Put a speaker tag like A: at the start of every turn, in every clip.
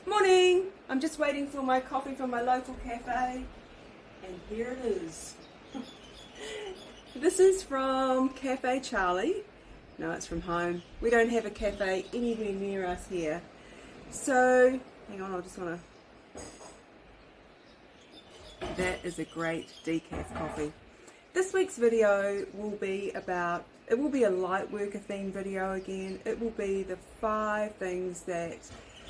A: Morning! I'm just waiting for my coffee from my local cafe, and here it is. This is from Cafe Charlie. No, it's from home. We don't have a cafe anywhere near us here. So, hang on, I just want to... That is a great decaf coffee. This week's video will be about, it will be a Lightworker theme video again. It will be the 5 things that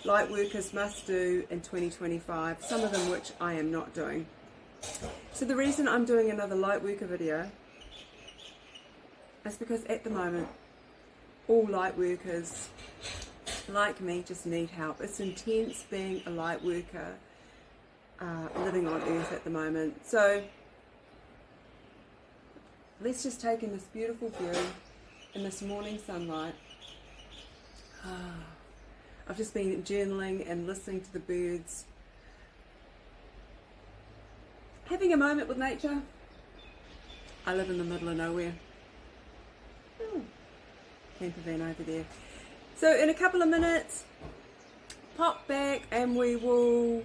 A: Lightworkers must do in 2025, some of them which I am not doing. So the reason I'm doing another Lightworker video is because at the moment all Lightworkers like me just need help. It's intense being a Lightworker living on earth at the moment. So let's just take in this beautiful view in this morning sunlight. I've just been journaling and listening to the birds, having a moment with nature. I live in the middle of nowhere. Camper van over there. So in a couple of minutes, pop back and we will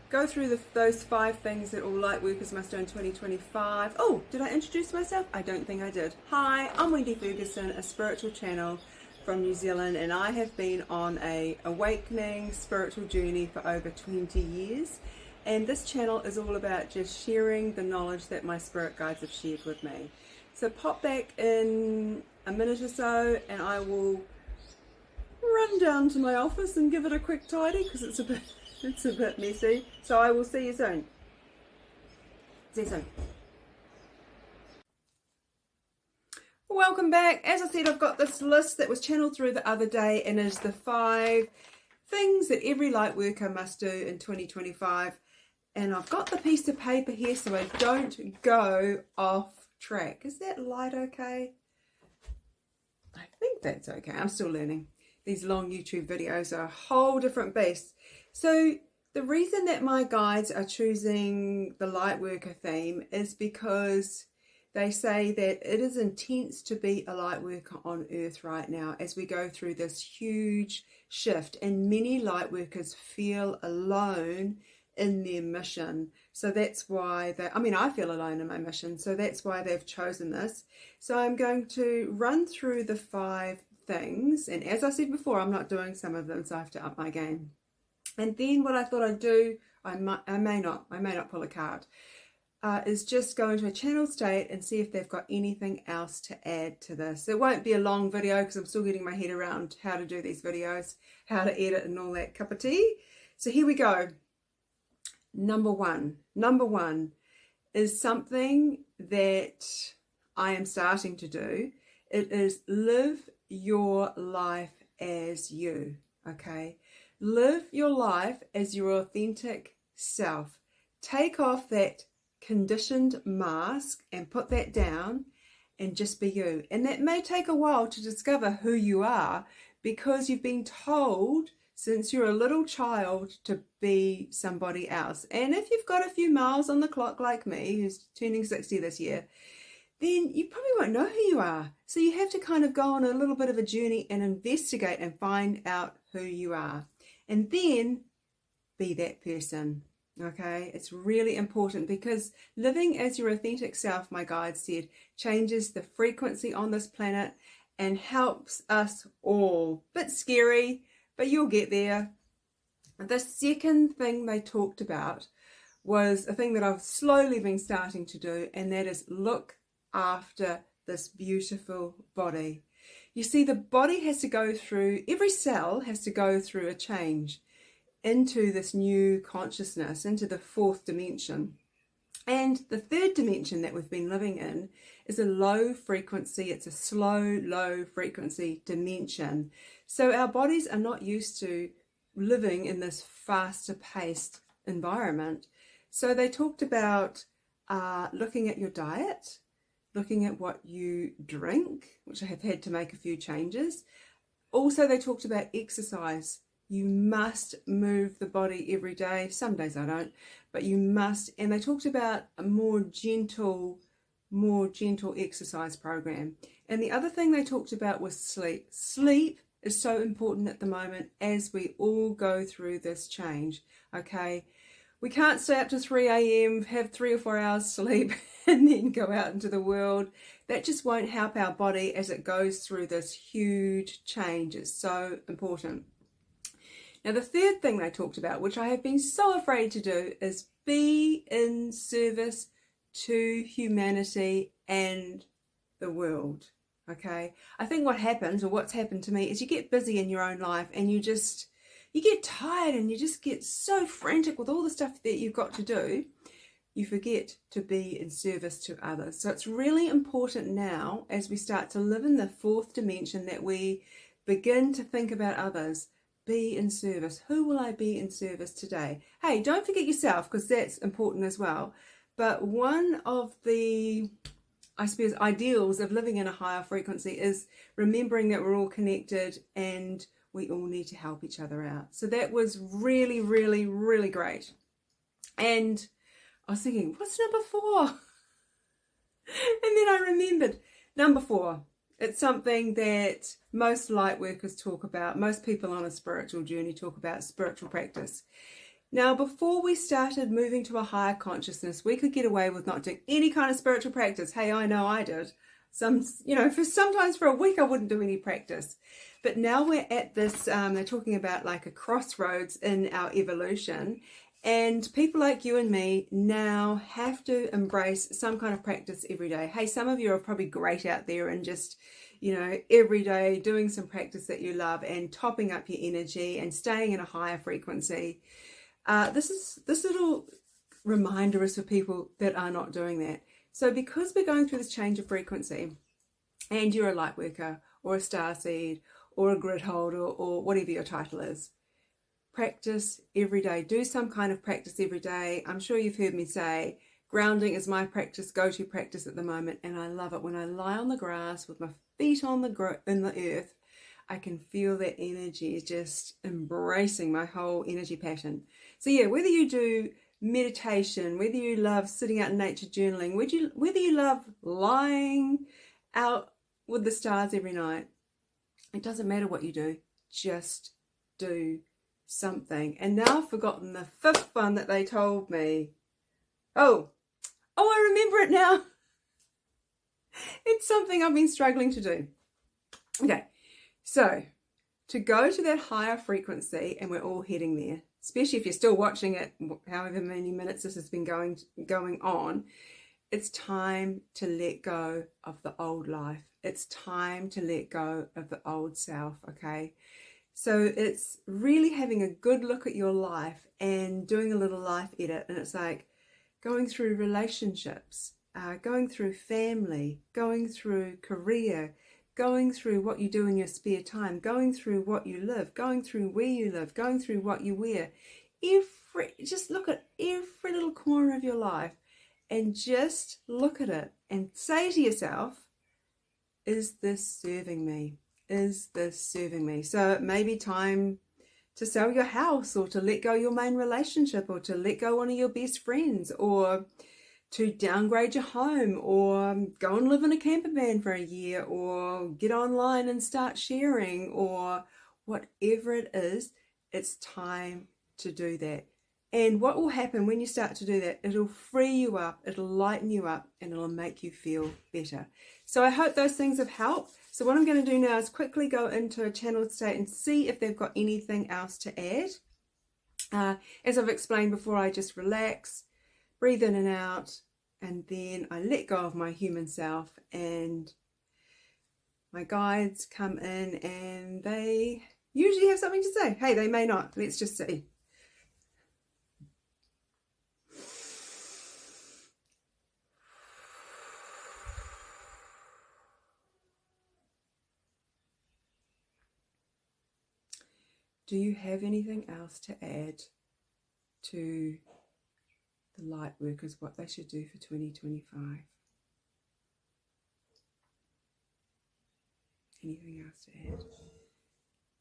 A: go through those 5 things that all Lightworkers must do in 2025. Oh, did I introduce myself? I don't think I did. Hi, I'm Wendy Ferguson, a spiritual channel from New Zealand, and I have been on a awakening spiritual journey for over 20 years, and this channel is all about just sharing the knowledge that my spirit guides have shared with me. So pop back in a minute or so and I will run down to my office and give it a quick tidy because it's a bit messy. So I will see you soon. See you soon. Welcome back. As I said, I've got this list that was channeled through the other day, and is the 5 things that every Lightworker must do in 2025. And I've got the piece of paper here so I don't go off track. Is that light okay? I think that's okay. I'm still learning. These long YouTube videos are a whole different beast. So the reason that my guides are choosing the Lightworker theme is because they say that it is intense to be a Lightworker on earth right now as we go through this huge shift, and many Lightworkers feel alone in their mission. So that's why I feel alone in my mission, so that's why they've chosen this. So I'm going to run through the 5 things, and as I said before, I'm not doing some of them, so I have to up my game. And then what I thought I'd do, I may not pull a card, is just go into a channel state and see if they've got anything else to add to this. It won't be a long video because I'm still getting my head around how to do these videos, how to edit and all that cup of tea. So here we go. Number one is something that I am starting to do. It is live your life as you, okay? Live your life as your authentic self. Take off that conditioned mask and put that down and just be you. And that may take a while to discover who you are because you've been told since you're a little child to be somebody else. And if you've got a few miles on the clock like me, who's turning 60 this year, then you probably won't know who you are. So you have to kind of go on a little bit of a journey and investigate and find out who you are. And then be that person. Okay, it's really important because living as your authentic self, my guide said, changes the frequency on this planet and helps us all. Bit scary, but you'll get there. The second thing they talked about was a thing that I've slowly been starting to do, and that is look after this beautiful body. You see, the body has to go through, every cell has to go through a change into this new consciousness, into the 4th dimension. And the 3rd dimension that we've been living in is a low frequency, it's a slow, low frequency dimension. So our bodies are not used to living in this faster paced environment. So they talked about looking at your diet, looking at what you drink, which I have had to make a few changes. Also, they talked about exercise. You must move the body every day. Some days I don't, but you must. And they talked about a more gentle exercise program. And the other thing they talked about was sleep. Sleep is so important at the moment as we all go through this change, okay? We can't stay up to 3 a.m, have 3 or 4 hours sleep and then go out into the world. That just won't help our body as it goes through this huge change. It's so important. Now, the third thing they talked about, which I have been so afraid to do, is be in service to humanity and the world. Okay, I think what happens, or what's happened to me, is you get busy in your own life and you get tired and you just get so frantic with all the stuff that you've got to do, you forget to be in service to others. So it's really important now, as we start to live in the fourth dimension, that we begin to think about others. Be in service. Who will I be in service today? Hey, don't forget yourself, because that's important as well. But one of the, I suppose, ideals of living in a higher frequency is remembering that we're all connected and we all need to help each other out. So that was really, really, really great. And I was thinking, what's number 4? And then I remembered number 4. It's something that most light workers talk about. Most people on a spiritual journey talk about spiritual practice. Now, before we started moving to a higher consciousness, we could get away with not doing any kind of spiritual practice. Hey, I know I did. Sometimes for a week I wouldn't do any practice. But now we're at this, they're talking about like a crossroads in our evolution. And people like you and me now have to embrace some kind of practice every day. Hey, some of you are probably great out there and just, every day doing some practice that you love and topping up your energy and staying in a higher frequency. This little reminder is for people that are not doing that. So because we're going through this change of frequency, and you're a light worker or a starseed or a grid holder or whatever your title is, practice every day. Do some kind of practice every day. I'm sure you've heard me say grounding is my go-to practice at the moment, and I love it. When I lie on the grass with my feet in the earth, I can feel that energy just embracing my whole energy pattern. So yeah, whether you do meditation, whether you love sitting out in nature journaling, whether you love lying out with the stars every night, it doesn't matter what you do, just do something. And now I've forgotten the 5th one that they told me. Oh, I remember it now. It's something I've been struggling to do. Okay, so to go to that higher frequency, and we're all heading there, especially if you're still watching it, however many minutes this has been going on, it's time to let go of the old life. It's time to let go of the old self, okay? So it's really having a good look at your life and doing a little life edit. And it's like going through relationships, going through family, going through career, going through what you do in your spare time, going through what you live, going through where you live, going through what you wear. Just look at every little corner of your life and just look at it and say to yourself, is this serving me? Is this serving me? So it may be time to sell your house, or to let go your main relationship, or to let go one of your best friends, or to downgrade your home, or go and live in a camper van for a year, or get online and start sharing, or whatever it is. It's time to do that. And what will happen when you start to do that? It'll free you up, it'll lighten you up, and it'll make you feel better. So I hope those things have helped. So what I'm going to do now is quickly go into a channeled state and see if they've got anything else to add. As I've explained before, I just relax, breathe in and out, and then I let go of my human self, and my guides come in, and they usually have something to say. Hey, they may not. Let's just see. Do you have anything else to add to the light workers, what they should do for 2025? Anything else to add?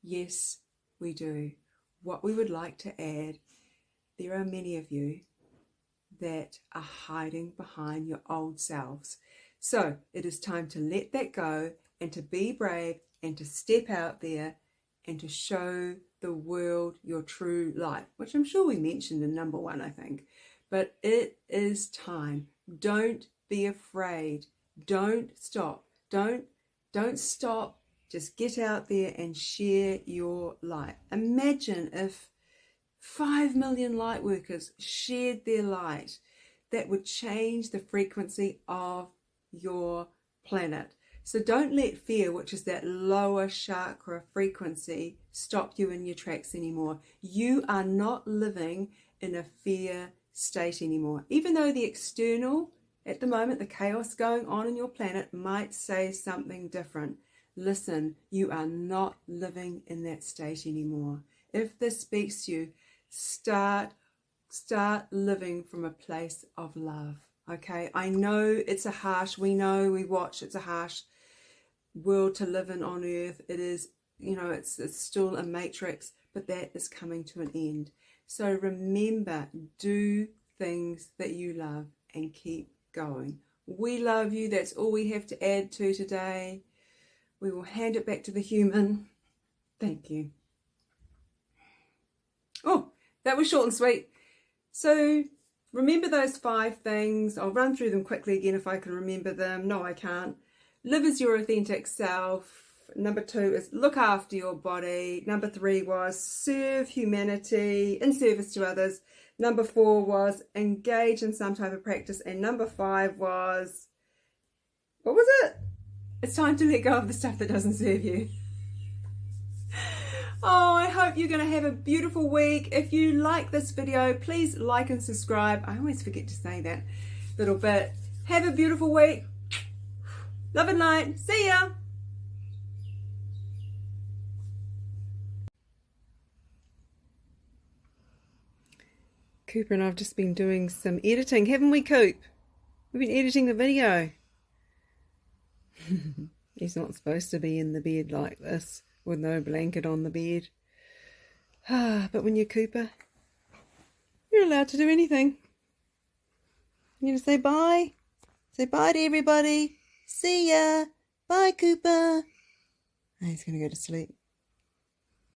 A: Yes, we do. What we would like to add, there are many of you that are hiding behind your old selves. So it is time to let that go and to be brave and to step out there and to show the world your true light, which I'm sure we mentioned in number 1, I think. But it is time. Don't be afraid. Don't stop. Don't stop. Just get out there and share your light. Imagine if 5 million light workers shared their light. That would change the frequency of your planet. So don't let fear, which is that lower chakra frequency, stop you in your tracks anymore. You are not living in a fear state anymore. Even though the external, at the moment, the chaos going on in your planet might say something different. Listen, you are not living in that state anymore. If this speaks to you, start living from a place of love. Okay, I know it's a harsh, it's a harsh world to live in on earth. It is, it's still a matrix, but that is coming to an end. So remember, do things that you love and keep going. We love you. That's all we have to add to today. We will hand it back to the human. Thank you. Oh, that was short and sweet. So remember those 5 things. I'll run through them quickly again if I can remember them. No, I can't. Live as your authentic self. Number 2 is look after your body. Number 3 was serve humanity in service to others. Number 4 was engage in some type of practice. And number 5 was, what was it? It's time to let go of the stuff that doesn't serve you. Oh, I hope you're going to have a beautiful week. If you like this video, please like and subscribe. I always forget to say that little bit. Have a beautiful week. Love and light. See ya. Cooper and I've just been doing some editing, haven't we, Coop? We've been editing the video. He's not supposed to be in the bed like this with no blanket on the bed. But when you're Cooper, you're allowed to do anything. You're going to say bye. Say bye to everybody. See ya. Bye, Cooper. Oh, he's going to go to sleep.